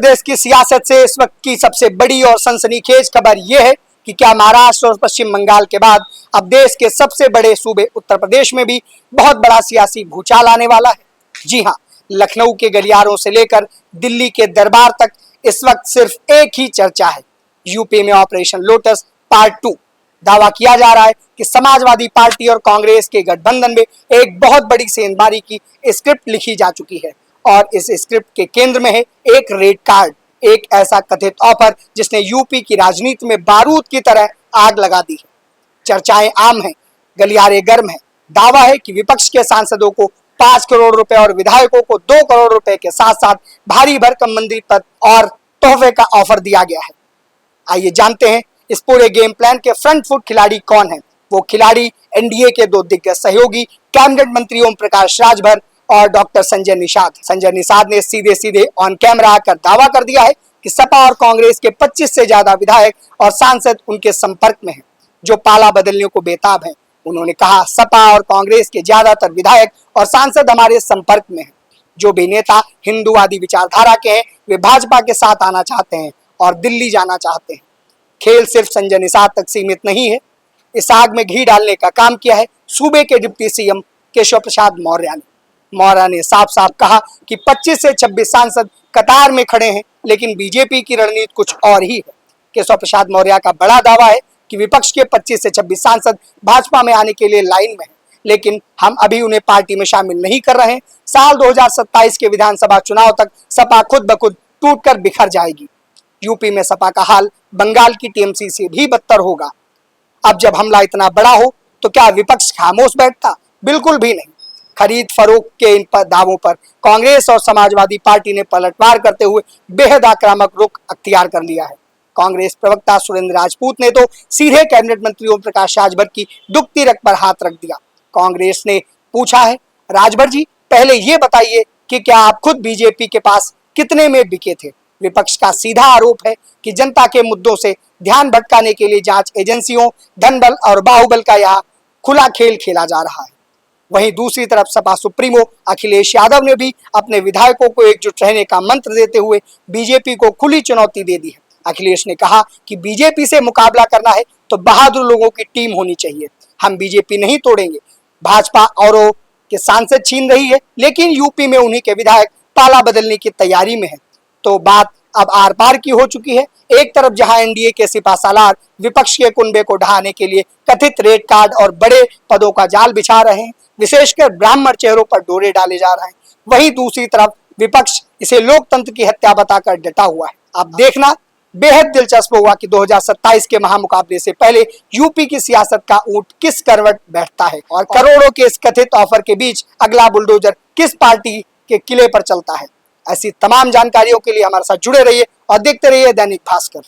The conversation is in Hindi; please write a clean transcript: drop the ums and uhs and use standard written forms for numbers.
प्रदेश की सियासत से इस वक्त की सबसे बड़ी और सनसनीखेज खबर यह है कि क्या महाराष्ट्र और पश्चिम बंगाल के बाद अब देश के सबसे बड़े सूबे उत्तर प्रदेश में भी बहुत बड़ा सियासी भूचाल आने वाला है। जी हां, लखनऊ के गलियारों से लेकर दिल्ली के दरबार तक इस वक्त सिर्फ एक ही चर्चा है, यूपी में ऑपरेशन लोटस पार्ट 2। दावा किया जा रहा है कि समाजवादी पार्टी और कांग्रेस के गठबंधन में एक बहुत बड़ी सेंधमारी की स्क्रिप्ट लिखी जा चुकी है और इस स्क्रिप्ट के केंद्र में है एक रेड कार्ड, एक ऐसा कथित ऑफर जिसने यूपी की राजनीति में बारूद की तरह आग लगा दी है। चर्चाएं आम हैं, गलियारे गर्म हैं। दावा है कि विपक्ष के सांसदों को 5 करोड़ रुपए और विधायकों को 2 करोड़ रुपए के साथ साथ भारी भरकम मंत्री पद और तोहफे का ऑफर दिया गया है। आइए जानते हैं इस पूरे गेम प्लान के फ्रंट फुट खिलाड़ी कौन है। वो खिलाड़ी एनडीए के 2 दिग्गज सहयोगी कैबिनेट मंत्री ओम प्रकाश राजभर और डॉक्टर संजय निषाद। संजय निषाद ने सीधे सीधे ऑन कैमरा आकर दावा कर दिया है कि सपा और कांग्रेस के 25 से ज्यादा विधायक और सांसद उनके संपर्क में हैं, जो पाला बदलने को बेताब हैं। उन्होंने कहा, सपा और कांग्रेस के ज्यादातर विधायक और सांसद हमारे संपर्क में हैं। जो भी नेता हिंदूवादी विचारधारा के हैं वे भाजपा के साथ आना चाहते हैं और दिल्ली जाना चाहते हैं। खेल सिर्फ संजय निषाद तक सीमित नहीं है। इस आग में घी डालने का काम किया है सूबे के डिप्टी सीएम केशव प्रसाद मौर्य ने। मौर्य ने साफ साफ कहा कि 25 से 26 सांसद कतार में खड़े हैं, लेकिन बीजेपी की रणनीति कुछ और ही है। केशव प्रसाद मौर्य का बड़ा दावा है कि विपक्ष के 25 से 26 सांसद भाजपा में आने के लिए लाइन में हैं, लेकिन हम अभी उन्हें पार्टी में शामिल नहीं कर रहे हैं। साल 2027 के विधानसभा चुनाव तक सपा खुद ब खुद टूटकर बिखर जाएगी। यूपी में सपा का हाल बंगाल की टीएमसी से भी बदतर होगा। अब जब हमला इतना बड़ा हो तो क्या विपक्ष खामोश बैठता? बिल्कुल भी नहीं। खरीद फरोख्त के इन दावों पर कांग्रेस और समाजवादी पार्टी ने पलटवार करते हुए बेहद आक्रामक रुख अख्तियार कर लिया है। कांग्रेस प्रवक्ता सुरेंद्र राजपूत ने तो सीधे कैबिनेट मंत्री ओम प्रकाश राजभर की दुखती रग पर हाथ रख दिया। कांग्रेस ने पूछा है, राजभर जी पहले ये बताइए कि क्या आप खुद बीजेपी के पास कितने में बिके थे? विपक्ष का सीधा आरोप है कि जनता के मुद्दों से ध्यान भटकाने के लिए जांच एजेंसियों, धनबल और बाहुबल का यहाँ खुला खेल खेला जा रहा है। वहीं दूसरी तरफ सपा सुप्रीमो अखिलेश यादव ने भी अपने विधायकों को एकजुट रहने का मंत्र देते हुए बीजेपी को खुली चुनौती दे दी है। अखिलेश ने कहा कि बीजेपी से मुकाबला करना है तो बहादुर लोगों की टीम होनी चाहिए। हम बीजेपी नहीं तोड़ेंगे। भाजपा औरों के सांसद छीन रही है, लेकिन यूपी में उन्हीं के विधायक पाला बदलने की तैयारी में है। तो बात अब आर पार की हो चुकी है। एक तरफ जहां एनडीए के सिपासालार विपक्ष के कुनबे को ढहाने के लिए कथित रेड कार्ड और बड़े पदों का जाल बिछा रहे हैं, विशेषकर ब्राह्मण चेहरों पर डोरे डाले जा रहे हैं, वहीं दूसरी तरफ विपक्ष इसे लोकतंत्र की हत्या बताकर डटा हुआ है। अब देखना बेहद दिलचस्प होगा कि 2027 के महामुकाबले से पहले यूपी की सियासत का ऊंट किस करवट बैठता है और करोड़ों के इस कथित ऑफर के बीच अगला बुलडोजर किस पार्टी के किले पर चलता है। ऐसी तमाम जानकारियों के लिए हमारे साथ जुड़े रहिए और देखते रहिए दैनिक भास्कर।